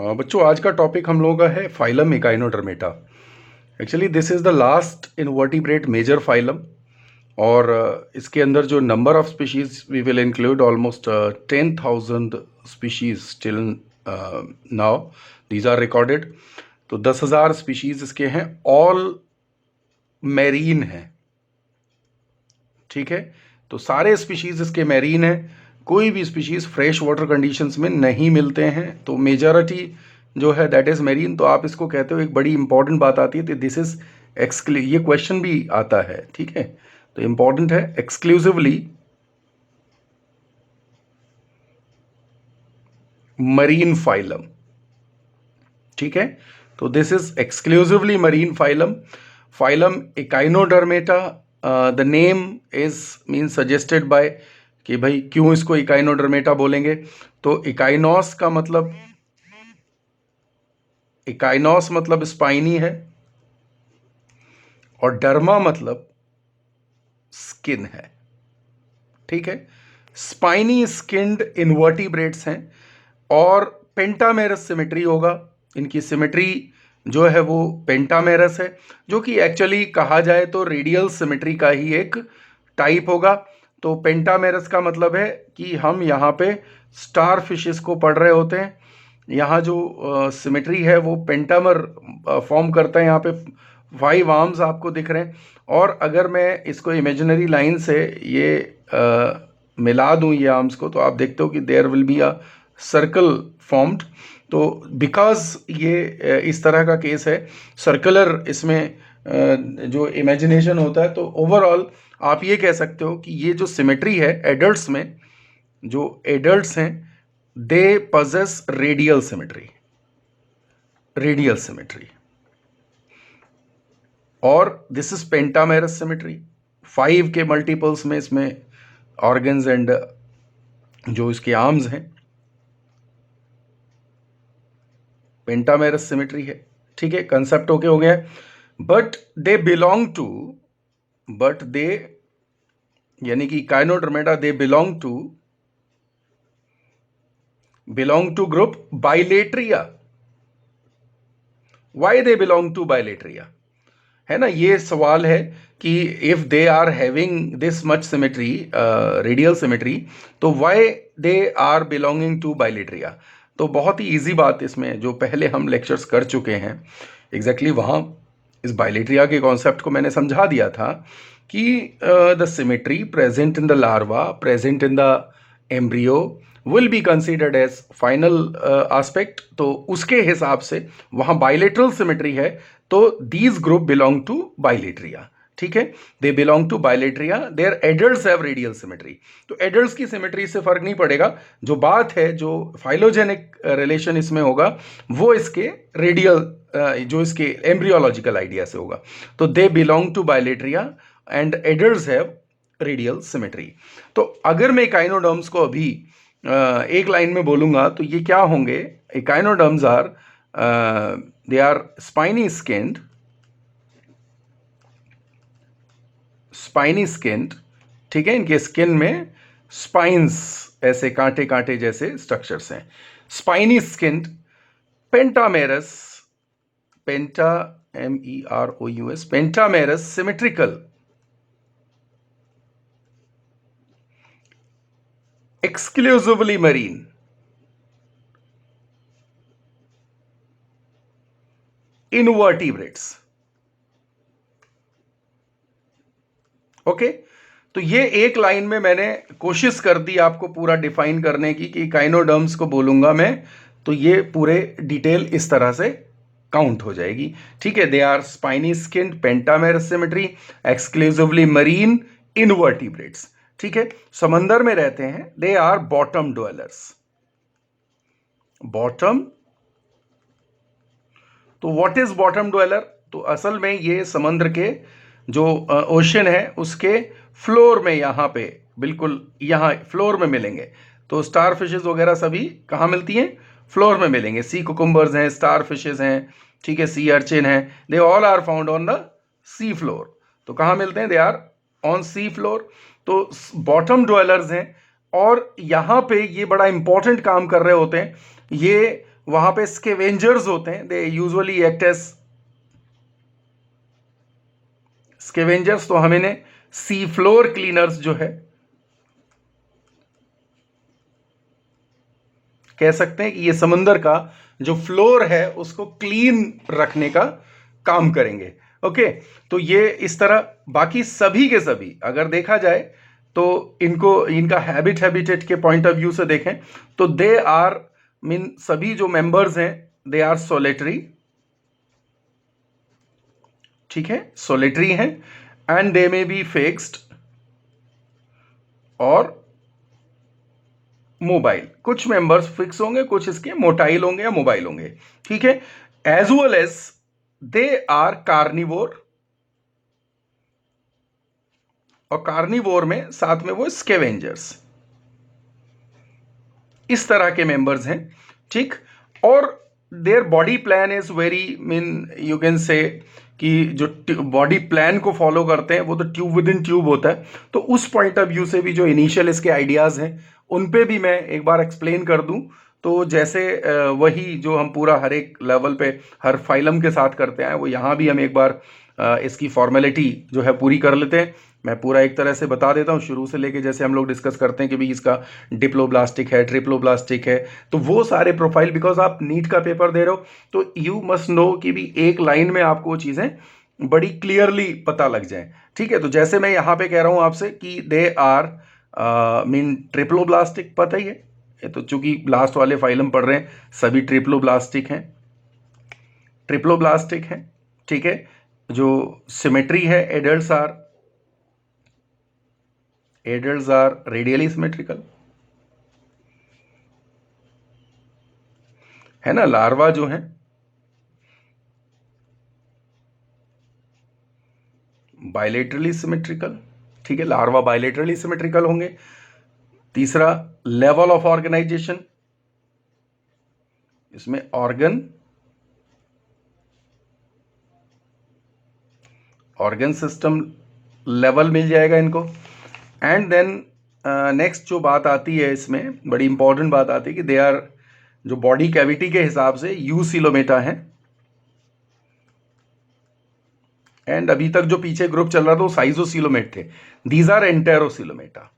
बच्चों आज का टॉपिक हम लोगों का है phylum Echinodermata. Actually this is the last invertebrate major phylum और इसके अंदर जो number of species we will include almost 10,000 species till now these are recorded. तो 10,000 स्पीशीज इसके हैं, ऑल मैरीन हैं। ठीक है, तो सारे स्पीशीज इसके मैरीन हैं, कोई भी स्पीशीज फ्रेश वाटर कंडीशंस में नहीं मिलते हैं। तो मेजॉरिटी जो है दैट इज मैरीन। तो आप इसको कहते हो, एक बड़ी इंपॉर्टेंट बात आती है तो दिस इज ये क्वेश्चन भी आता है। ठीक है, तो इंपॉर्टेंट है एक्सक्लूसिवली मरीन फाइलम। ठीक है, तो this is exclusively marine phylum, phylum Echinodermata. The name is mean suggested by कि भाई क्यों इसको इकाइनोडर्मेटा बोलेंगे। तो इकाइनोस का मतलब, इकाइनोस मतलब स्पाइनी है और डर्मा मतलब स्किन है। ठीक है, स्पाइनी स्किन्ड इनवर्टिब्रेट्स हैं और पेंटामेरस सिमेट्री होगा। इनकी सिमेट्री जो है वो पेंटामेरस है, जो कि एक्चुअली कहा जाए तो रेडियल सिमेट्री का ही एक टाइप होगा। तो पेंटामेरस का मतलब है कि हम यहाँ पे स्टार फिशेस को पढ़ रहे होते हैं। यहाँ जो सिमेट्री है वो पेंटामर फॉर्म करता है। यहाँ पे 5 आर्म्स आपको दिख रहे हैं, और अगर मैं इसको इमेजिनरी लाइन से ये मिला दूं ये आर्म्स को, तो आप देखते हो कि there will be a circle formed. तो बिकॉज ये इस तरह का केस है, सर्कुलर इसमें जो इमेजिनेशन होता है, तो ओवरऑल आप ये कह सकते हो कि ये जो सिमेट्री है एडल्ट्स में, जो एडल्ट्स हैं they possess radial symmetry, radial symmetry. और दिस इज पेंटामेरस सिमेट्री, 5 के मल्टीपल्स में इसमें ऑर्गन्स एंड जो इसके आर्म्स हैं पेंटामेरस सिमेट्री है। ठीक है, कंसेप्ट ओके हो गया है। But they belong to, but they यानी कि echinodermata they belong to group bilateria. Why they belong to bilateria, है ना, ये सवाल है कि if they are having this much symmetry, radial symmetry, तो why they are belonging to bilateria. तो बहुत ही इजी बात इसमें, जो पहले हम लेक्चर्स कर चुके हैं एग्जैक्टली वहाँ इस बाइलेट्रिया के कॉन्सेप्ट को मैंने समझा दिया था कि the symmetry present in the larva, present in the embryo will be considered as final aspect. तो उसके हिसाब से वहाँ बाइलेटरल सिमेट्री है, तो these group belong to Bilateria. ठीक है, they belong to Bilateria, their adults have radial symmetry. तो एडल्ट्स की सिमेट्री से फर्क नहीं पड़ेगा, जो बात है जो फाइलोजेनिक रिलेशन इसमें होगा वो इसके रेडियल जो इसके एम्ब्रियोलॉजिकल आइडिया से होगा। तो they belong to Bilateria and adults have radial symmetry. तो अगर मैं इकाइनोडर्म्स को अभी एक लाइन में बोलूंगा तो ये क्या होंगे, echinoderms are they are spiny skinned, spiny skinned. ठीक है, इनके स्किन में स्पाइंस ऐसे कांटे कांटे जैसे स्ट्रक्चर्स हैं, स्पाइनी स्किन्ड, पेंटामेरस, पेंटा MEROUS, pentamerous symmetrical, exclusively marine, invertebrates। Okay, तो ये एक लाइन में मैंने कोशिश कर दी आपको पूरा डिफाइन करने की कि काइनोडर्म्स को बोलूंगा मैं तो ये पूरे डिटेल इस तरह से काउंट हो जाएगी। ठीक है, they are spiny skinned, pentamerous symmetry, exclusively marine, invertebrates. ठीक है, समंदर में रहते हैं, they are bottom dwellers, bottom. तो व्हाट इज बॉटम ड्वेलर, तो असल में ये समुद्र के जो ओशन है उसके फ्लोर में, यहाँ पे बिल्कुल यहाँ फ्लोर में मिलेंगे। तो स्टार फिशेज वगैरह सभी कहाँ मिलती हैं, फ्लोर में मिलेंगे। सी कुकुम्बर्स हैं, स्टार फिशेज हैं, ठीक है, सी अर्चिन हैं, they all are found on the sea floor. तो कहाँ मिलते हैं, they are on sea floor. तो बॉटम ड्वेलर्स हैं, और यहाँ पे ये बड़ा इंपॉर्टेंट काम कर रहे होते हैं। ये वहां पे स्केवेंजर्स होते हैं, they usually act as scavengers. तो हमें ने सी फ्लोर क्लीनर्स जो है कह सकते हैं कि ये समंदर का जो फ्लोर है उसको क्लीन रखने का काम करेंगे। ओके, तो ये इस तरह बाकी सभी के सभी अगर देखा जाए तो इनको इनका हैबिटेट के पॉइंट ऑफ व्यू से देखें तो दे आर मीन सभी जो मेंबर्स हैं दे आर सोलेटरी, ठीक है, सोलेटरी हैं, and they may be fixed और मोबाइल। कुछ मेंबर्स फिक्स होंगे, कुछ इसके मोटाइल होंगे या मोबाइल होंगे, ठीक है। As well as they are carnivore, और कार्निवोर में साथ में वो स्केवेंजर्स, इस तरह के मेंबर्स हैं, ठीक। और their body plan is very mean you can से कि जो बॉडी प्लान को फॉलो करते हैं वो तो ट्यूब विद इन ट्यूब होता है। तो उस पॉइंट ऑफ व्यू से भी जो इनिशियल इसके आइडियाज़ हैं उन पे भी मैं एक बार एक्सप्लेन कर दूं। तो जैसे वही जो हम पूरा हर एक लेवल पे हर फाइलम के साथ करते हैं वो यहाँ भी हम एक बार इसकी फॉर्मेलिटी जो है पूरी कर लेते हैं। मैं पूरा एक तरह से बता देता हूँ शुरू से लेके, जैसे हम लोग डिस्कस करते हैं कि भाई इसका डिप्लोब्लास्टिक है, ट्रिप्लोब्लास्टिक है, तो वो सारे प्रोफाइल, बिकॉज आप नीट का पेपर दे रहे हो तो यू मस्ट नो कि भी एक लाइन में आपको वो चीज़ें बड़ी क्लियरली पता लग जाए, ठीक है। तो जैसे मैं यहाँ पे कह रहा हूँ आपसे कि दे आर मीन ट्रिप्लोब्लास्टिक, पता ही है ये तो, चूंकि ब्लास्ट वाले फाइलम पढ़ रहे हैं सभी ट्रिप्लोब्लास्टिक हैं, ट्रिप्लोब्लास्टिक हैं, ठीक है। जो सिमेट्री है एडल्ट्स आर रेडियली सिमेट्रिकल, है ना। लार्वा जो है बायलेटरली सिमेट्रिकल, ठीक है, लार्वा बायलेटरली सिमेट्रिकल होंगे। तीसरा लेवल ऑफ ऑर्गेनाइजेशन, इसमें ऑर्गन सिस्टम लेवल मिल जाएगा इनको। एंड देन नेक्स्ट जो बात आती है इसमें बड़ी इंपॉर्टेंट बात आती है कि दे आर जो बॉडी कैविटी के हिसाब से यूसिलोमेटा है, एंड अभी तक जो पीछे ग्रुप चल रहा था वो साइजोसिलोमेट थे, दीज आर एंटेरोसिलोमेटा,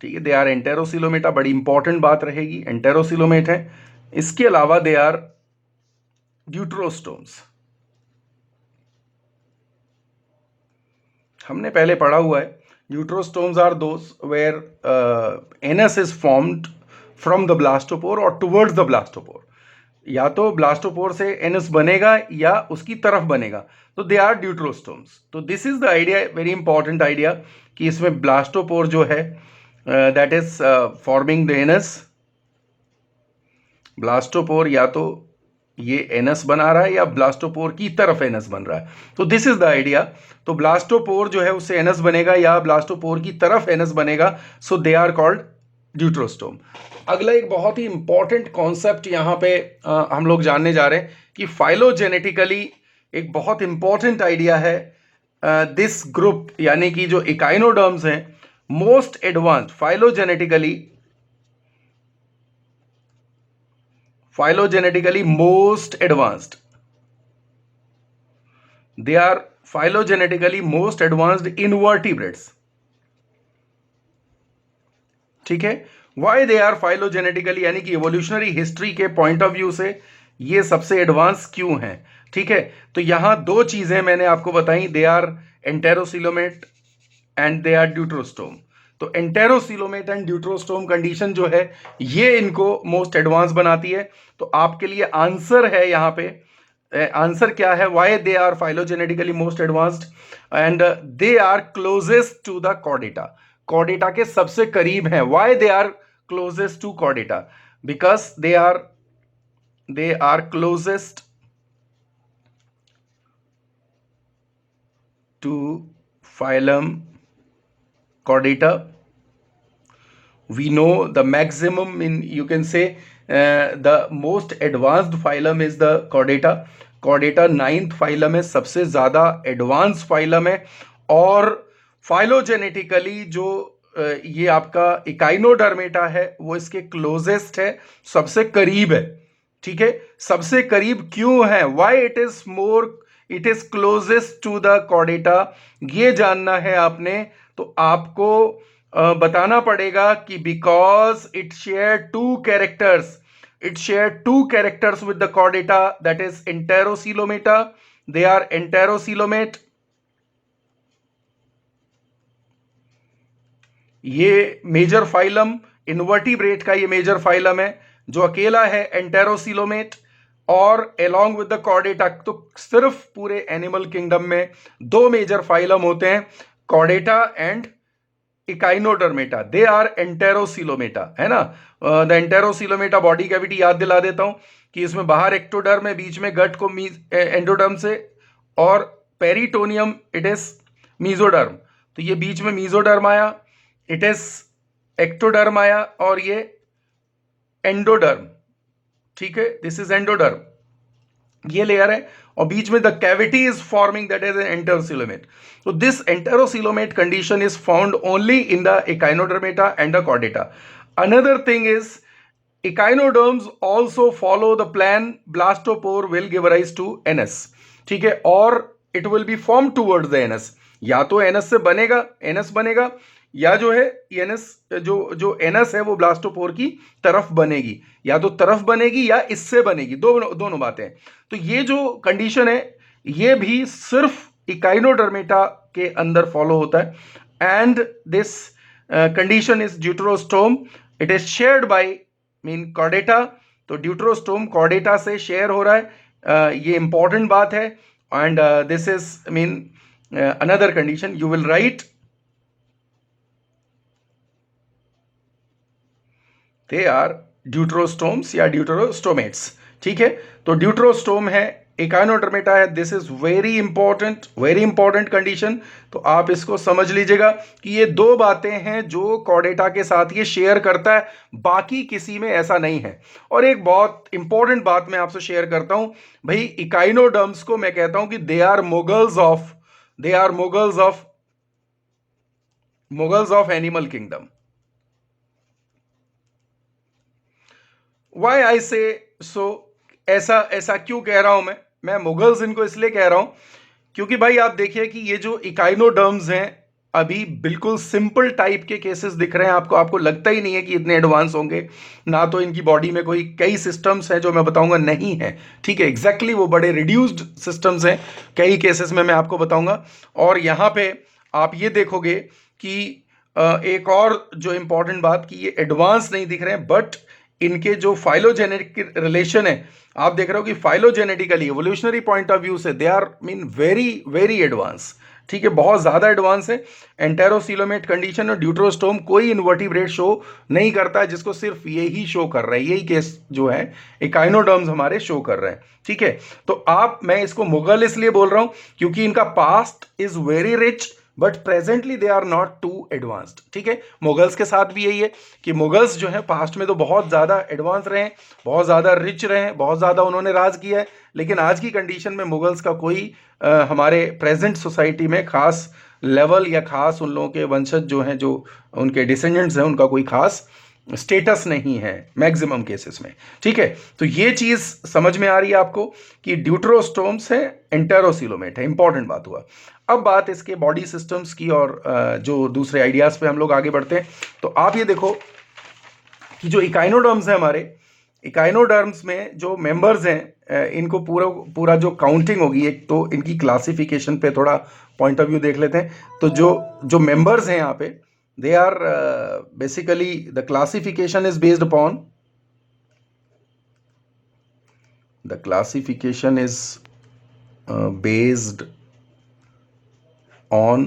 ठीक है। दे आर एंटेरोसिलोमेटा, बड़ी इंपॉर्टेंट बात रहेगी, एंटेरोसिलोमेट है। इसके अलावा दे आर ड्यूट्रोस्टोम्स, हमने पहले पढ़ा हुआ है deuterostomes are those where anus is formed from the blastopore और टुवर्ड्स द ब्लास्टोपोर, या तो ब्लास्टोपोर से एनस बनेगा या उसकी तरफ बनेगा, तो दे आर ड्यूट्रोस्टोम्स। तो this is the idea, very important idea, कि इसमें ब्लास्टोपोर जो है that is forming the anus, blastopore या तो ये एनस बना रहा है या ब्लास्टोपोर की तरफ एनस बन रहा है, तो दिस इज द आइडिया। तो ब्लास्टोपोर जो है उससे एनस बनेगा या ब्लास्टोपोर की तरफ एनस बनेगा, सो दे आर कॉल्ड ड्यूट्रोस्टोम। अगला एक बहुत ही इंपॉर्टेंट कॉन्सेप्ट यहाँ पे हम लोग जानने जा रहे हैं कि फाइलोजेनेटिकली एक बहुत इंपॉर्टेंट आइडिया है, दिस ग्रुप यानी कि जो इकाइनोडर्म्स हैं most advanced phylogenetically most advanced, they are phylogenetically most advanced invertebrates, ठीक है। वाई दे आर phylogenetically यानी कि एवोल्यूशनरी हिस्ट्री के पॉइंट ऑफ व्यू से ये सबसे एडवांस क्यों हैं, ठीक है। तो यहां दो चीजें मैंने आपको बताई, they are enterocoelomate and they are deuterostome. तो एंटेरोसिलोमेट एंड ड्यूट्रोस्टोम कंडीशन जो है ये इनको मोस्ट एडवांस बनाती है। तो आपके लिए आंसर है यहां पे, आंसर क्या है, why they are phylogenetically most advanced and they are closest to the Chordata, Chordata के सबसे करीब है। Why they are closest to Chordata, because they are closest to phylum Chordata. We know the maximum in, you can say the most advanced phylum is the Chordata. Chordata 9th phylum है, सबसे ज़्यादा advance phylum है, और phylogenetically जो ये आपका Echinodermata है वो इसके क्लोजेस्ट है, सबसे करीब है। ठीक है, सबसे करीब क्यों है, why it is more, it is closest to the Chordata, ये जानना है आपने। तो आपको बताना पड़ेगा कि because it share two characters, it share two characters with the chordata, that is enterocoelomata, they are enterocoelomate। ये मेजर फाइलम इनवर्टिब्रेट का ये मेजर फाइलम है जो अकेला है एंटेरोसिलोमेट, और along with the chordata, तो सिर्फ पूरे एनिमल किंगडम में दो मेजर फाइलम होते हैं, chordata and echinodermata, they are enterocoelomata, है ना। द एंटेरोसिलोमेटा बॉडी कैविटी याद दिला देता हूं कि इसमें बाहर एक्टोडर्म है, बीच में गट को एंडोडर्म से, और पेरिटोनियम इट इज मीजोडर्म, तो ये बीच में मीजोडर्म आया, इट इज एक्टोडर्म आया, और ये एंडोडर्म। ठीक है, दिस इज एंडोडर्म, ये लेयर है, और बीच में the cavity is forming, that is enterocoelomate. So this enterocoelomate condition is found only in the echinodermata and the chordata. Another thing is echinoderms also follow the plan blastopore will give rise to NS। ठीक है, और it will be formed towards the NS, या तो NS से बनेगा, NS बनेगा, या जो है NS जो जो NS है वो ब्लास्टोपोर की तरफ बनेगी, या तो तरफ बनेगी या इससे बनेगी, दोनों बातें। तो ये जो कंडीशन है ये भी सिर्फ इकाइनोडर्मेटा के अंदर फॉलो होता है, and this condition is deuterostome, it is shared by mean chordata, तो ड्यूटरोस्टोम कॉर्डेटा से शेयर हो रहा है, ये इंपॉर्टेंट बात है। And this is mean another condition you will write, they are deuterostomes या ड्यूटरोस्टोमेट्स। ठीक है, तो ड्यूटरोस्टोम है, इकाइनोडर्मेटा है, this is very important condition. तो आप इसको समझ लीजिएगा कि ये दो बातें हैं जो कॉर्डेटा के साथ ये शेयर करता है, बाकी किसी में ऐसा नहीं है। और एक बहुत इंपॉर्टेंट बात मैं आपसे शेयर करता हूं भाई, इकाइनोडर्म्स को मैं कहता हूं कि they are Mughals of animal kingdom. Why I say so, ऐसा क्यों कह रहा हूं मैं मुगल्स इनको इसलिए कह रहा हूं क्योंकि भाई आप देखिए कि ये जो इकाइनोडर्म्स हैं अभी बिल्कुल सिंपल टाइप के केसेस दिख रहे हैं आपको लगता ही नहीं है कि इतने एडवांस होंगे, ना तो इनकी बॉडी में कोई कई सिस्टम्स हैं जो मैं बताऊंगा नहीं है। ठीक है, एग्जैक्टली वो बड़े रिड्यूस्ड सिस्टम्स हैं कई केसेस में, मैं आपको बताऊंगा। और यहां पे आप ये देखोगे कि एक और जो इंपॉर्टेंट बात कि ये एडवांस नहीं दिख रहे हैं, बट इनके जो फाइलोजेनेटिक रिलेशन है आप देख रहे हो कि phylogenetically evolutionary point of view से they are mean very advance. ठीक है, बहुत ज्यादा एडवांस है। एंटेरोसिलोमेट कंडीशन और ड्यूटरोस्टोम कोई इन्वर्टिब्रेट शो नहीं करता है, जिसको सिर्फ यही शो कर रहा है, यही केस जो है इकाइनोडर्म्स हमारे शो कर रहे हैं। ठीक है, तो मैं इसको मुगल इसलिए बोल रहा हूं क्योंकि इनका past is very rich, but presently they are not too advanced. ठीक है, मुगल्स के साथ भी यही है कि मुगल्स जो है पास्ट में तो बहुत ज़्यादा एडवांस रहे हैं, बहुत ज़्यादा रिच रहे हैं, बहुत ज़्यादा उन्होंने राज किया है, लेकिन आज की कंडीशन में मुगल्स का कोई हमारे प्रेजेंट सोसाइटी में खास लेवल या खास उन लोगों के वंशज जो हैं, जो उनके डिसेंडेंट्स हैं, उनका कोई खास स्टेटस नहीं है मैक्सिमम केसेस में। ठीक है, तो ये चीज समझ में आ रही है आपको कि ड्यूटरोस्टोम्स है, एंटेरोसिलोमेट है, इंपॉर्टेंट बात हुआ। अब बात इसके बॉडी सिस्टम्स की और जो दूसरे आइडियाज पे हम लोग आगे बढ़ते हैं। तो आप ये देखो कि जो इकाइनोडर्म्स हैं हमारे, इकाइनोडर्म्स में जो मेंबर्स हैं इनको पूरा जो काउंटिंग होगी, एक तो इनकी क्लासिफिकेशन पे थोड़ा पॉइंट ऑफ व्यू देख लेते हैं। तो जो मेंबर्स हैं यहाँ पे, they are basically the classification is based upon based on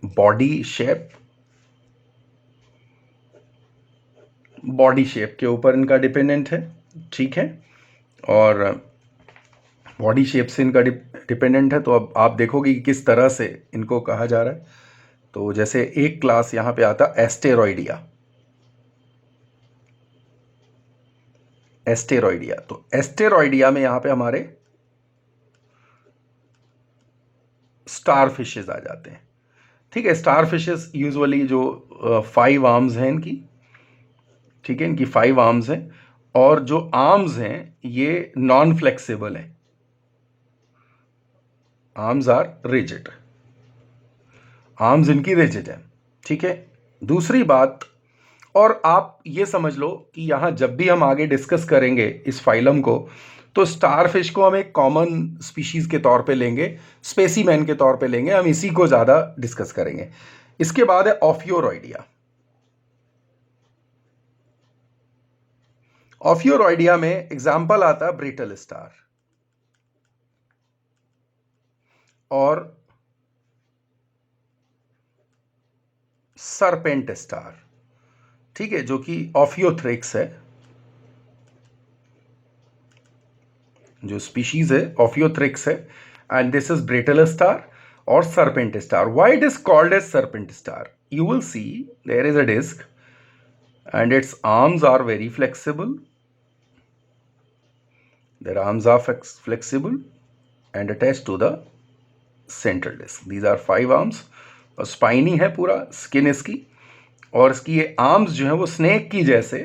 body shape के ऊपर इनका डिपेंडेंट है। ठीक है, और बॉडी शेप से इनका डिपेंडेंट है। तो अब आप देखोगे कि किस तरह से इनको कहा जा रहा है। तो जैसे एक क्लास यहां पे आता एस्टेरॉइडिया, तो एस्टेरॉइडिया में यहां पे हमारे स्टार फिशेज आ जाते हैं। ठीक है, स्टार फिशेस यूजुअली जो 5 आर्म्स हैं इनकी, ठीक है, इनकी 5 आर्म्स हैं, और जो आर्म्स हैं ये नॉन फ्लेक्सिबल हैं, आर्म्स आर रिजिड, आर्म्स इनकी रिजिड है, ठीक है। दूसरी बात, और आप ये समझ लो कि यहां जब भी हम आगे डिस्कस करेंगे इस फाइलम को, तो स्टारफिश को हम एक कॉमन स्पीशीज के तौर पे लेंगे, स्पेसीमैन के तौर पे लेंगे, हम इसी को ज्यादा डिस्कस करेंगे। इसके बाद है ऑफियोरॉइडिया। ऑफियोरॉइडिया में एग्जाम्पल आता है ब्रिटल स्टार और सरपेंट स्टार, ठीक है, जो कि ऑफियोथ्रिक्स है, जो स्पीशीज है ऑफियोथ्रिक्स है, and this is brittle star और serpent star. Why it is called as serpent star? You will see there is a disc and its arms are very flexible. Their arms are flexible and attached to the central disc. These are 5 arms और spiny है पूरा skin इसकी, और इसकी ये arms जो है वो स्नेक की जैसे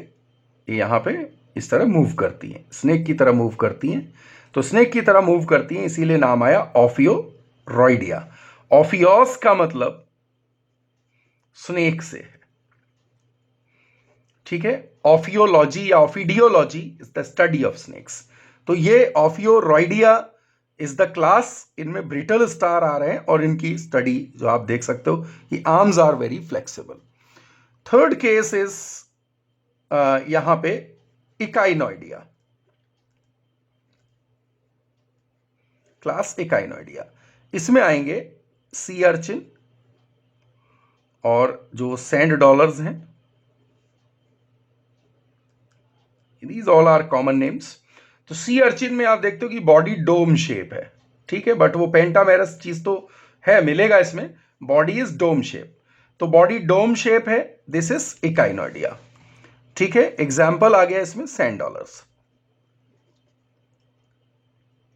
यहाँ पे इस तरह मूव करती हैं, स्नेक की तरह मूव करती हैं। तो स्नेक की तरह मूव करती हैं, इसीलिए नाम आया ऑफियोरॉइडिया। ऑफियोस का मतलब स्नेक से है, ठीक है। ऑफियोलॉजी या ophidiology is the study of snakes. तो ये ऑफियोरॉइडिया इज द क्लास, इनमें ब्रिटल स्टार आ रहे हैं और इनकी स्टडी जो आप देख सकते हो कि arms are very flexible. Third case is यहां पे इकाइनोइडिया, क्लास इकाइनोइडिया। इसमें आएंगे सी अर्चिन और जो सैंड डॉलर्स हैं, these all are common names। तो सी अर्चिन में आप देखते हो कि बॉडी डोम शेप है, ठीक है, बट वो पेंटामेरस चीज तो है, मिलेगा इसमें, बॉडी इज डोम शेप। तो बॉडी डोम शेप है, दिस इज इकाइनोइडिया, ठीक है। एग्जाम्पल आ गया इसमें सैंड डॉलर्स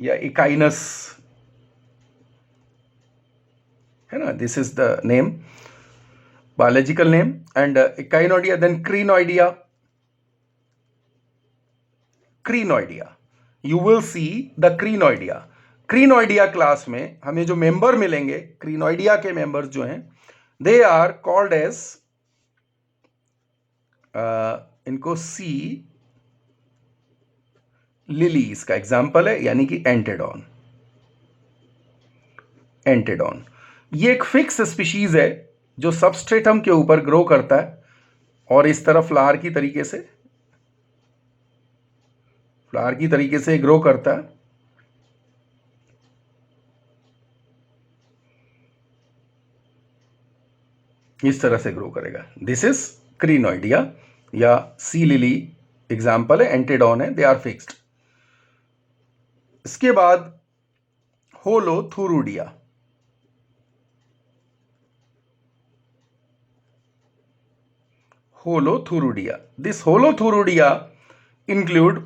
या इकाइनस, है ना, this is the name, biological name, and echinoidea. Then crinoidea, crinoidea, you will see the crinoidea. Crinoidea class में हमें जो मेंबर मिलेंगे, क्रीनोइडिया के मेंबर्स जो हैं, दे आर कॉल्ड एज, इनको सी लिलीज का एग्जाम्पल है, यानी कि एंटेडॉन। एंटेडॉन ये एक फिक्स स्पीशीज है जो सबस्ट्रेटम के ऊपर ग्रो करता है और इस तरह फ्लावर की तरीके से, फ्लावर की तरीके से ग्रो करता है। इस तरह से ग्रो करेगा, दिस इज क्रीनोइडिया या सी लिली एग्जाम्पल है, एंटेडॉन है, दे आर फिक्स्ड। इसके बाद Holothuroidea, Holothuroidea, this Holothuroidea include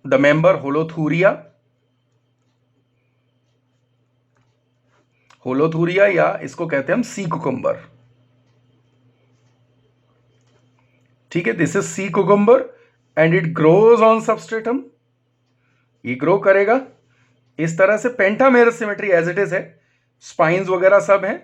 the member Holothuria, Holothuria या इसको कहते हैं हम सी कुकुम्बर, ठीक है, this is sea cucumber and it grows on substratum. ये ग्रो करेगा इस तरह से, pentamerous symmetry as it is है, स्पाइन्स वगैरह सब हैं,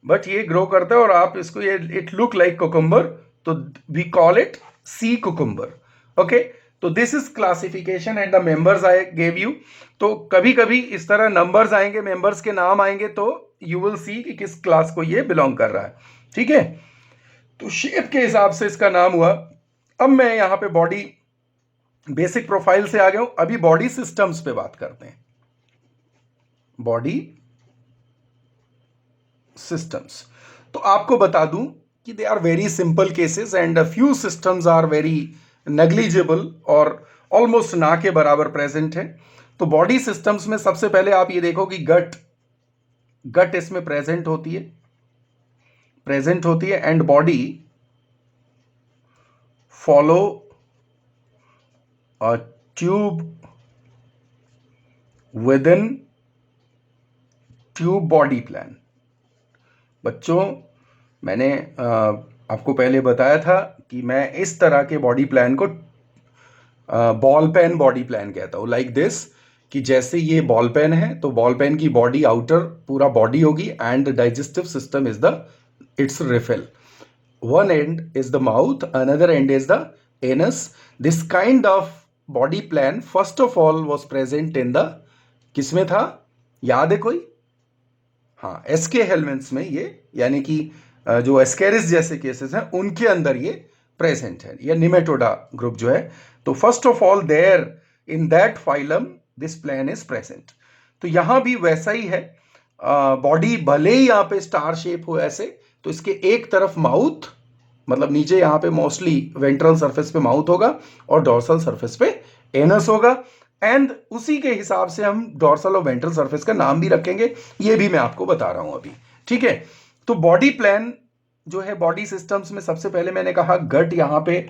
बट ये ग्रो करता है और आप इसको, ये इट लुक लाइक कुकुम्बर, तो we call it sea cucumber, okay. तो this is classification and the members I gave you. तो कभी कभी इस तरह नंबर्स आएंगे, मेंबर्स के नाम आएंगे, तो यू विल सी कि किस क्लास को ये बिलोंग कर रहा है, ठीक है। तो शेप के हिसाब से इसका नाम हुआ। अब मैं यहां पे बॉडी बेसिक प्रोफाइल से आ गया हूं, अभी बॉडी सिस्टम्स पे बात करते हैं। बॉडी सिस्टम्स, तो आपको बता दूं कि they are very simple cases and few systems are very negligible और ऑलमोस्ट ना के बराबर प्रेजेंट है। तो बॉडी सिस्टम्स में सबसे पहले आप ये देखो कि गट, गट इसमें प्रेजेंट होती है, प्रेजेंट होती है, and body follow a tube with in tube body plan. बच्चों मैंने आपको पहले बताया था कि मैं इस तरह के बॉडी प्लान को बॉल पेन बॉडी प्लान कहता हूँ, लाइक दिस, कि जैसे ये बॉल पेन है तो बॉल पेन की बॉडी आउटर पूरा बॉडी होगी and digestive system is the it's refill. One end is the mouth, another end is the anus. This kind of body plan first of all was present in the, किसमें था, याद है कोई? हाँ, SK helminths में ये, यानी कि जो एस्केरिस जैसे केसेस हैं उनके अंदर ये प्रेजेंट है, या निमेटोडा ग्रुप जो है. तो first of all there in that phylum this plan is present. तो यहां भी वैसा ही है. बॉडी भले ही यहाँ पे स्टार शेप हो ऐसे, तो इसके एक तरफ माउथ, मतलब नीचे यहाँ पे मोस्टली वेंट्रल सरफेस पे माउथ होगा और डॉर्सल सरफेस पे एनस होगा. एंड उसी के हिसाब से हम डॉर्सल और वेंट्रल सरफेस का नाम भी रखेंगे, ये भी मैं आपको बता रहा हूं अभी. ठीक है. तो बॉडी प्लान जो है बॉडी सिस्टम्स में, सबसे पहले मैंने कहा गट यहाँ पे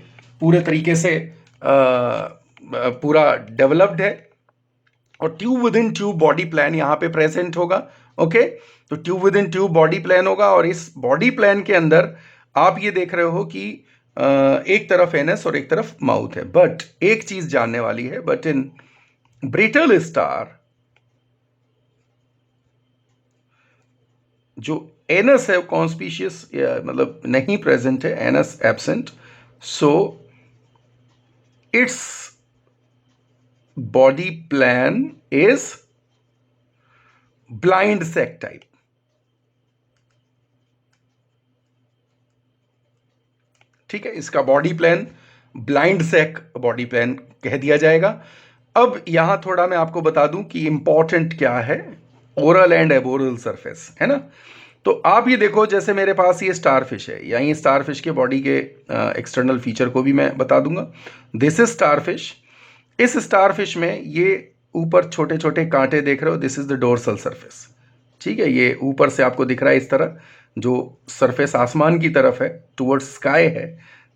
पूरे तरीके से पूरा डेवलप्ड है, और tube with in tube body plan यहाँ पे प्रेजेंट होगा. ओके. तो tube with in tube body plan होगा, और इस बॉडी प्लान के अंदर आप ये देख रहे हो कि एक तरफ एनस और एक तरफ माउथ है. बट एक चीज जानने वाली है, बट इन ब्रिटल स्टार जो एनस है कॉन्स्पिशियस, मतलब नहीं प्रेजेंट है, anus absent. So its body plan is blind sac type. ठीक है. इसका body plan blind sac body plan कह दिया जाएगा. अब यहां थोड़ा मैं आपको बता दूं कि इंपॉर्टेंट क्या है ओरल एंड एबोरल सरफेस, है ना. तो आप ये देखो, जैसे मेरे पास ये स्टारफिश है, यहीं स्टारफिश के बॉडी के एक्सटर्नल फीचर को भी मैं बता दूंगा. This is starfish. इस स्टारफिश में ये ऊपर छोटे छोटे कांटे देख रहे हो, this is the dorsal surface. ठीक है. ये ऊपर से आपको दिख रहा है इस तरह, जो सरफेस आसमान की तरफ है, टुवर्ड्स स्काई है.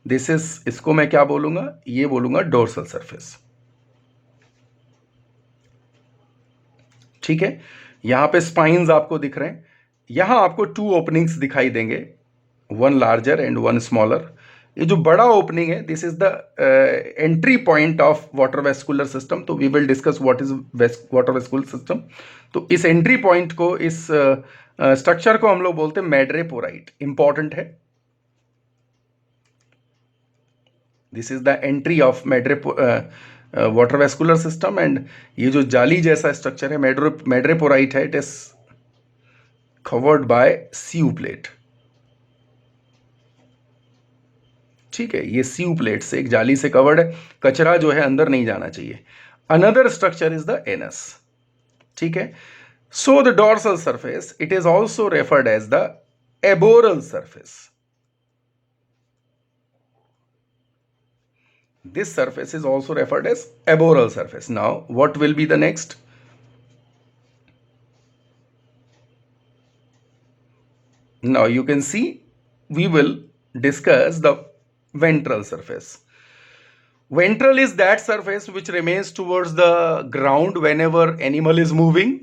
दिस इज, इसको मैं क्या बोलूंगा, ये बोलूंगा डोर्सल सरफेस. ठीक है. यहां पे स्पाइन्स आपको दिख रहे हैं. यहां आपको 2 ओपनिंग्स दिखाई देंगे, one larger and one smaller. ये जो बड़ा ओपनिंग है, this is the entry point of water vascular system. तो we will discuss what is water vascular system. तो इस एंट्री पॉइंट को, इस स्ट्रक्चर को हम लोग बोलते हैं मैड्रेपोराइट. इंपॉर्टेंट है. This is the entry of water vascular system. And ये जो जाली जैसा स्ट्रक्चर है मैड्रेपोराइट है. It is covered by sieve plate. ठीक है. ये सीयू प्लेट से, एक जाली से कवर्ड है. कचरा जो है अंदर नहीं जाना चाहिए. Another structure is the anus. ठीक है. So the dorsal surface, it is also referred as the aboral surface. This surface is also referred as aboral surface. Now, what will be the next? Now you can see we will discuss the ventral surface. Ventral is that surface which remains towards the ground whenever animal is moving.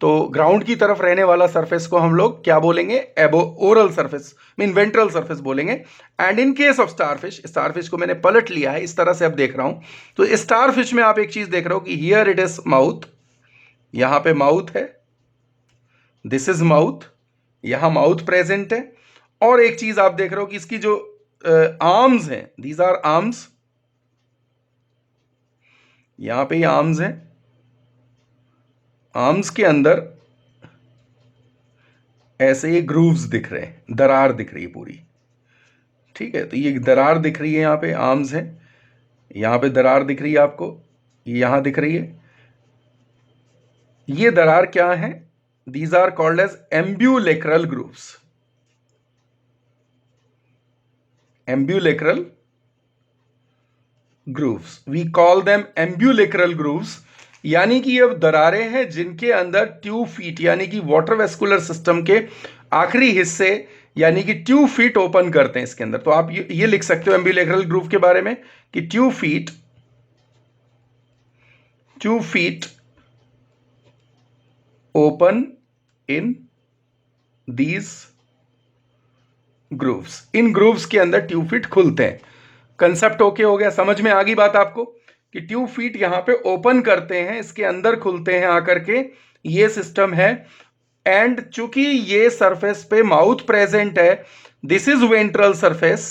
तो ground की तरफ रहने वाला surface को हम लोग क्या बोलेंगे, oral surface, mean ventral surface बोलेंगे. And in case of starfish, starfish को मैंने पलट लिया है इस तरह से, अब देख रहा हूं. तो स्टारफिश में आप एक चीज देख रहे हो कि हियर इट इज माउथ, यहां पे माउथ है, दिस इज माउथ, यहां माउथ प्रेजेंट है. और एक चीज आप देख रहे हो कि इसकी जो आर्म्स हैं, दीज आर आर्म्स, यहां पे ये आर्म्स हैं. आर्म्स के अंदर ऐसे ये ग्रूव्स दिख रहे हैं, दरार दिख रही है पूरी. ठीक है. तो ये दरार दिख रही है, यहां पे आर्म्स है, यहां पे दरार दिख रही है आपको, ये यहां दिख रही है. ये दरार क्या है? These are called as ambulacral grooves. Ambulacral grooves, we call them ambulacral grooves. यानी कि ये दरारें हैं जिनके अंदर ट्यूब फीट, यानी कि वाटर वेस्कुलर सिस्टम के आखिरी हिस्से, यानी कि ट्यूब फीट ओपन करते हैं इसके अंदर. तो आप ये लिख सकते हो एम्ब्यूलेक्रल ग्रूव के बारे में कि tube feet open in these grooves, in grooves के अंदर ट्यूब फीट खुलते हैं। कंसेप्ट ओके हो गया, समझ में आ गई बात आपको कि ट्यूब फीट यहां पे ओपन करते हैं, इसके अंदर खुलते हैं आकर के, ये सिस्टम है। एंड चूंकि ये सरफेस पे माउथ प्रेजेंट है, this is ventral surface,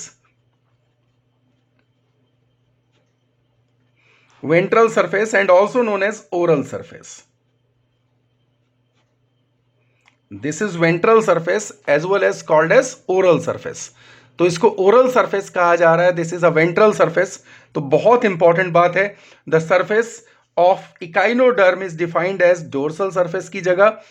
ventral surface and also known as oral surface. This is ventral surface as well as called as oral surface. तो इसको ओरल सरफेस कहा जा रहा है, this is a ventral surface. तो बहुत important बात है, the surface of echinoderm is defined as dorsal surface की जगह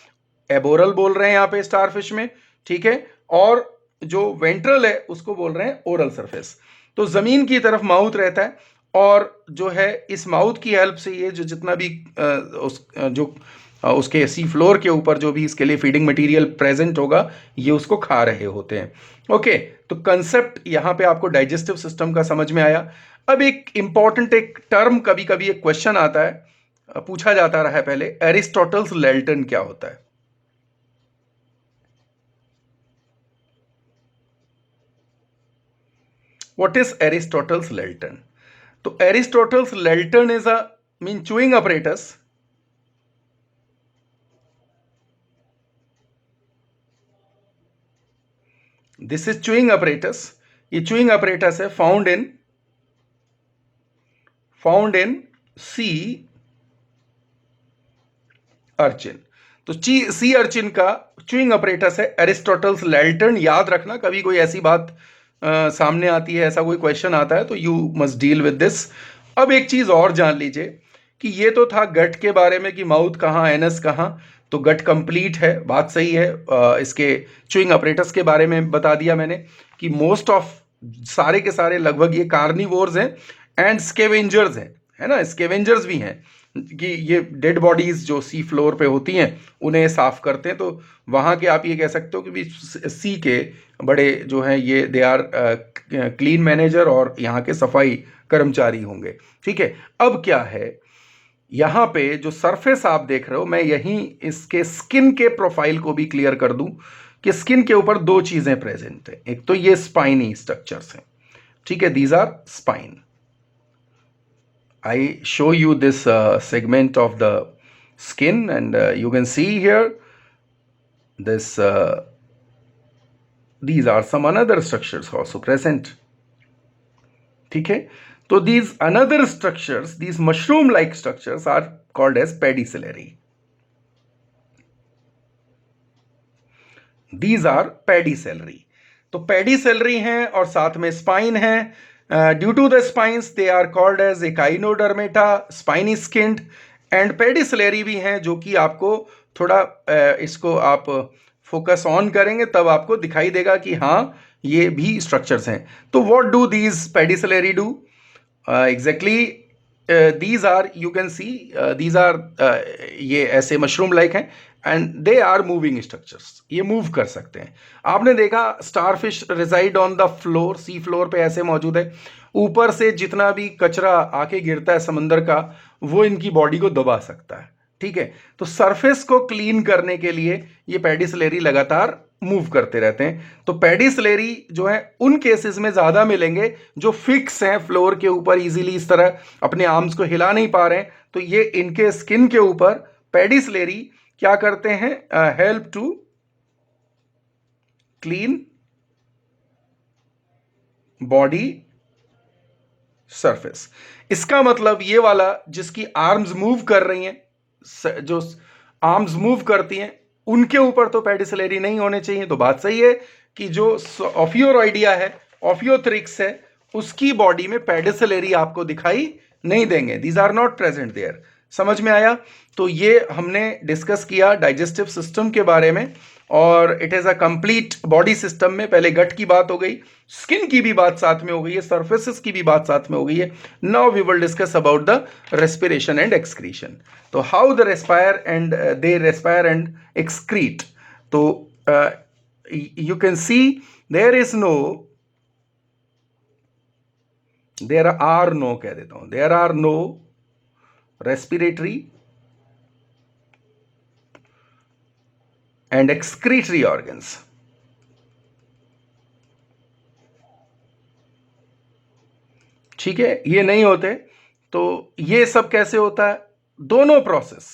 एबोरल बोल रहे हैं यहां पे स्टारफिश में, ठीक है। और जो वेंट्रल है उसको बोल रहे हैं ओरल सरफेस। तो जमीन की तरफ माउथ रहता है, और जो है इस माउथ की हेल्प से ये जो जितना भी उसके सी फ्लोर के ऊपर जो भी इसके लिए फीडिंग मटेरियल प्रेजेंट होगा, ये उसको खा रहे होते हैं। ओके, तो कंसेप्ट यहां पे आपको डाइजेस्टिव सिस्टम का समझ में आया। अब एक इंपॉर्टेंट एक टर्म, कभी कभी एक क्वेश्चन आता है, पूछा जाता रहा है पहले, एरिस्टोटल्स लेल्टन क्या होता है? What is Aristotle's Lelton? तो Aristotle's Lelton is a mean chewing apparatus. This is chewing apparatus. ये chewing apparatus है found in sea urchin. तो सी अर्चिन का च्यूइंग अपरेटस है एरिस्टोटल्स लेल्टन। याद रखना, कभी कोई ऐसी बात सामने आती है, ऐसा कोई क्वेश्चन आता है, तो you must deal with this. अब एक चीज और जान लीजिए कि ये तो था गट के बारे में कि माउथ कहाँ, एनस कहाँ, तो गट कंप्लीट है, बात सही है। इसके च्यूइंग अपरेटस के बारे में बता दिया मैंने कि मोस्ट ऑफ सारे के सारे लगभग ये कार्निवोर्स हैं एंड स्केवेंजर्स हैं, है ना, स्केवेंजर्स भी हैं, कि ये डेड बॉडीज जो सी फ्लोर पे होती हैं उन्हें साफ करते हैं। तो वहाँ के आप ये कह सकते हो कि भी सी के बड़े जो हैं ये दे आर क्लीन मैनेजर और यहाँ के सफाई कर्मचारी होंगे, ठीक है। अब क्या है, यहाँ पे जो सरफेस आप देख रहे हो, मैं यहीं इसके स्किन के प्रोफाइल को भी क्लियर कर दूं कि स्किन के ऊपर दो चीजें प्रेजेंट है। एक तो ये स्पाइनी स्ट्रक्चर्स हैं, ठीक है, these are spine. I show you this segment of the skin, and you can see here this these are some another structures also present, ठीक है। तो these another structures, these mushroom like structures are called as pedicellary. These are pedicellary. तो पेडिसेलरी हैं और साथ में spine है। Due to the spines they are called as echinodermata, spiny skinned, and pedicellariae भी हैं, जो कि आपको थोड़ा इसको आप फोकस ऑन करेंगे तब आपको दिखाई देगा कि हाँ ये भी स्ट्रक्चर्स हैं। तो what do these pedicellariae do exactly? these are, you can see, these are ये ऐसे मशरूम लाइक हैं and they are moving structures, ये मूव कर सकते हैं। आपने देखा starfish reside on the floor, sea floor पे ऐसे मौजूद है, ऊपर से जितना भी कचरा आके गिरता है समंदर का, वो इनकी बॉडी को दबा सकता है, ठीक है। तो सरफेस को क्लीन करने के लिए ये पेडिसलेरी लगातार मूव करते रहते हैं। तो पेडिसलेरी जो है उन केसेस में ज्यादा मिलेंगे जो फिक्स हैं फ्लोर के ऊपर, इजीली इस तरह अपने आर्म्स को हिला नहीं पा रहे हैं, तो ये इनके स्किन के ऊपर पेडिसलेरी क्या करते हैं, help to clean body surface. इसका मतलब ये वाला जिसकी आर्म्स मूव कर रही हैं, जो आर्म्स मूव करती हैं, उनके ऊपर तो पेडिसलेरी नहीं होने चाहिए। तो बात सही है कि जो ऑफियोरॉइडिया है, ऑफियोथ्रिक्स है, उसकी बॉडी में पेडिसलेरी आपको दिखाई नहीं देंगे, these are not present there. समझ में आया? तो ये हमने डिस्कस किया डाइजेस्टिव सिस्टम के बारे में, और it is a complete body system में पहले गट की बात हो गई, स्किन की भी बात साथ में हो गई है, सरफेसेस की भी बात साथ में हो गई है। Now we will discuss about the respiration and excretion. तो how the respire and they respire and excrete. तो you can see there is no, there are no, कह देता हूं, there are no respiratory and excretory organs. ठीक है, ये नहीं होते। तो ये सब कैसे होता है? दोनों प्रोसेस,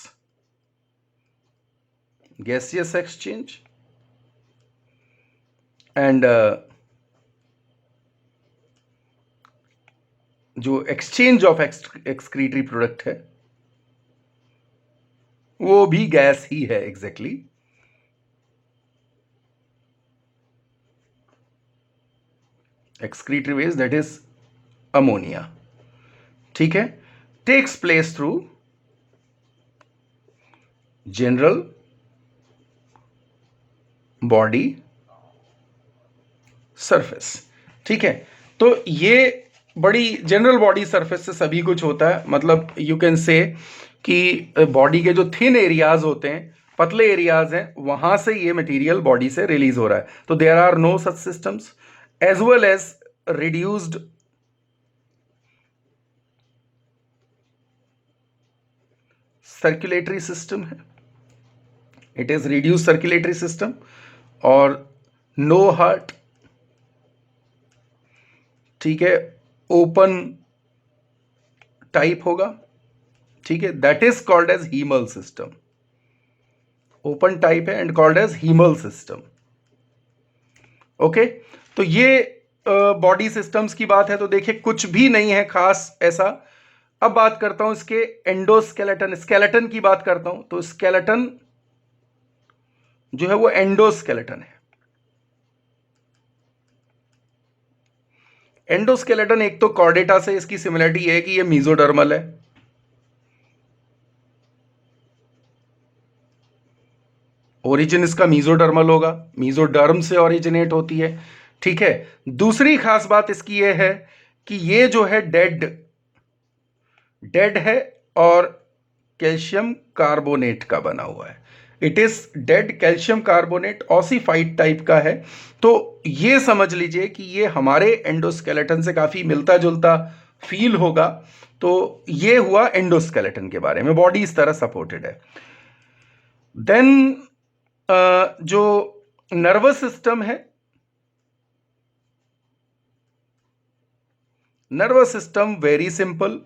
गैसियस एक्सचेंज एंड जो एक्सचेंज ऑफ एक्सक्रीटरी प्रोडक्ट है वो भी गैस ही है exactly. Excretory waste that is ammonia, ठीक है, takes place through general body surface. ठीक है, तो ये बड़ी जनरल बॉडी सरफेस से सभी कुछ होता है। मतलब यू कैन से कि बॉडी के जो थिन एरियाज होते हैं, पतले एरियाज हैं, वहां से ये मटेरियल बॉडी से रिलीज हो रहा है। तो there are no such systems as well as reduced circulatory system है, it is reduce circulatory system, और नो हार्ट, ठीक है, ओपन टाइप होगा, ठीक है, that is called as haemal system. Open type है and called as haemal system. Okay, तो ये बॉडी सिस्टम्स की बात है। तो देखिए कुछ भी नहीं है खास ऐसा। अब बात करता हूं इसके एंडोस्केलेटन, स्केलेटन की बात करता हूं। तो स्केलेटन जो है वो एंडोस्केलेटन है। एंडोस्केलेटन एक तो कॉर्डेटा से इसकी सिमिलरिटी है कि ये मीजोडर्मल है, ओरिजिन इसका मीजोडर्मल होगा, मीजोडर्म से ओरिजिनेट होती है। ठीक है, दूसरी खास बात इसकी ये है कि ये जो है डेड डेड है और कैल्शियम कार्बोनेट का बना हुआ है। It is dead calcium carbonate, ossified type का है। तो ये समझ लीजिए कि ये हमारे एंडोस्केलेटन से काफी मिलता जुलता फील होगा। तो ये हुआ एंडोस्केलेटन के बारे में, बॉडी इस तरह सपोर्टेड है। देन जो नर्वस सिस्टम है, नर्वस सिस्टम वेरी सिंपल।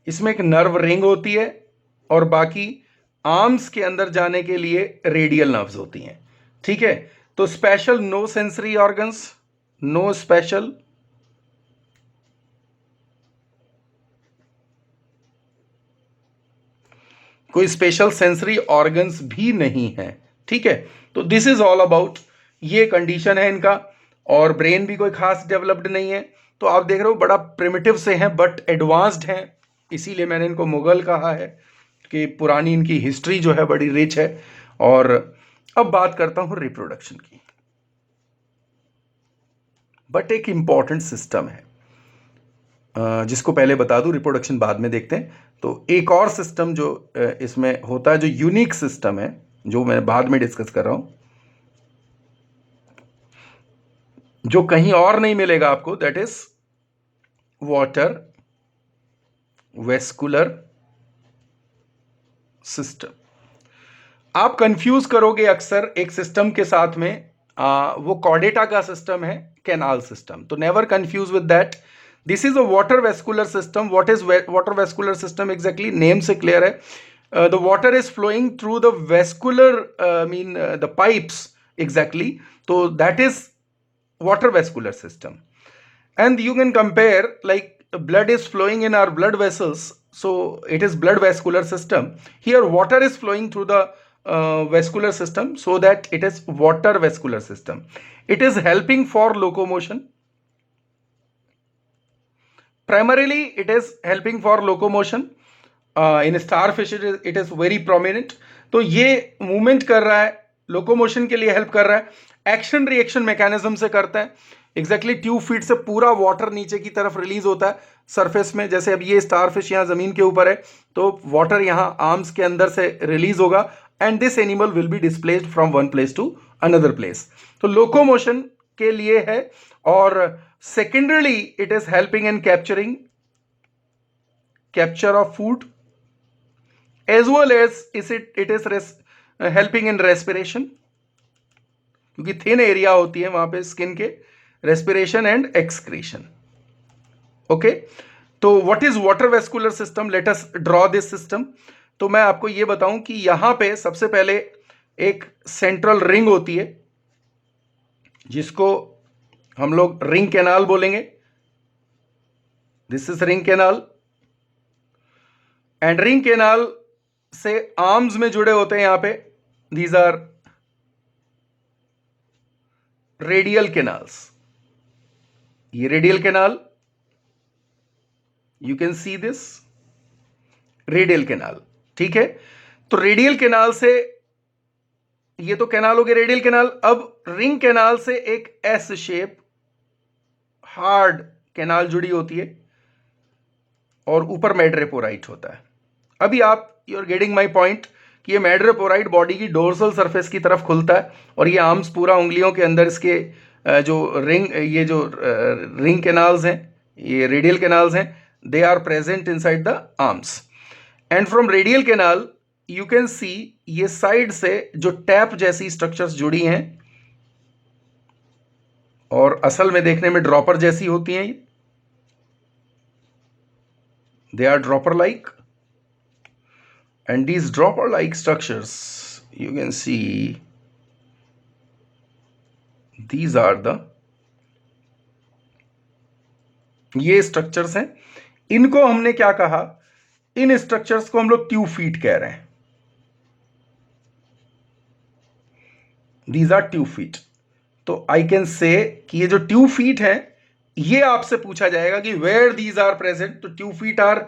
इसमें एक नर्व रिंग होती है और बाकी आर्म्स के अंदर जाने के लिए रेडियल नर्व्स होती हैं। ठीक है, तो special no sensory organs, no special कोई स्पेशल सेंसरी ऑर्गन्स भी नहीं है। ठीक है, तो दिस इज ऑल अबाउट, ये कंडीशन है इनका। और ब्रेन भी कोई खास डेवलप्ड नहीं है। तो आप देख रहे हो बड़ा प्रिमिटिव से हैं बट एडवांस्ड हैं, इसीलिए मैंने इनको मुगल कहा है कि पुरानी इनकी हिस्ट्री जो है बड़ी रिच है। और अब बात करता हूं रिप्रोडक्शन की, बट एक इंपॉर्टेंट सिस्टम है जिसको पहले बता दूं, रिप्रोडक्शन बाद में देखते हैं। तो एक और सिस्टम जो इसमें होता है, जो यूनिक सिस्टम है, जो मैं बाद में डिस्कस कर रहा हूं, जो कहीं और नहीं मिलेगा आपको, that is water vascular system. आप कंफ्यूज करोगे अक्सर एक सिस्टम के साथ में, वो कॉर्डेटा का सिस्टम है, कैनाल सिस्टम। तो never confuse with that, this is a water vascular system. What is water vascular system exactly, name से क्लियर है। The water is flowing through the vascular mean the pipes exactly. तो that is water vascular system. And you can compare, like blood is flowing in our blood vessels, so it is blood vascular system. Here water is flowing through the vascular system, so that it is water vascular system. It is helping for locomotion. Primarily it is helping for locomotion. In starfish it is very prominent. तो ये movement कर रहा है, locomotion के लिए help कर रहा है, एक्शन रिएक्शन मैकेनिज्म से करता है। एग्जैक्टली ट्यूब फीड से पूरा वाटर नीचे की तरफ रिलीज होता है सरफेस में। जैसे अब ये स्टारफिश यहाँ जमीन के ऊपर है, तो वाटर यहाँ आर्म्स के अंदर से रिलीज होगा and this animal will be displaced from one place to another place. तो लोकोमोशन के लिए है। और secondarily it is helping in capturing capture of food, as well as it is helping in respiration, क्योंकि thin area होती है वहां पे स्किन के, respiration and excretion. Okay, तो what is water vascular system? Let us draw this system. तो मैं आपको ये बताऊं कि यहां पे सबसे पहले एक सेंट्रल रिंग होती है जिसको हम लोग रिंग कैनाल बोलेंगे. This is ring canal. And ring canal से आर्म्स में जुड़े होते हैं यहां पे. These are radial canals. ये radial canal, you can see this radial canal. ठीक है, तो रेडियल कैनाल से, ये तो कैनाल हो गया रेडियल कैनाल. अब रिंग कैनाल से एक एस शेप हार्ड कैनाल जुड़ी होती है और ऊपर मैड्रेपोराइट होता है. अभी आप, you are getting my point, कि ये मैड्रेपोराइट बॉडी की डोर्सल सरफेस की तरफ खुलता है और ये आर्म्स पूरा उंगलियों के अंदर इसके जो रिंग कैनाल्स हैं, ये रेडियल कैनाल्स हैं, they are present inside the arms. And from radial canal you can see ये साइड से जो टैप जैसी स्ट्रक्चर्स जुड़ी हैं और असल में देखने में ड्रॉपर जैसी होती हैं. ये they are dropper like. And these dropper-like structures, you can see, these are the, ये स्ट्रक्चर्स हैं. इनको हमने क्या कहा? इन स्ट्रक्चर्स को हम लोग ट्यूब फीट कह रहे हैं. These are tube feet. तो आई कैन से कि ये जो ट्यूब फीट है, ये आपसे पूछा जाएगा कि वेयर दीज आर प्रेजेंट. तो tube feet are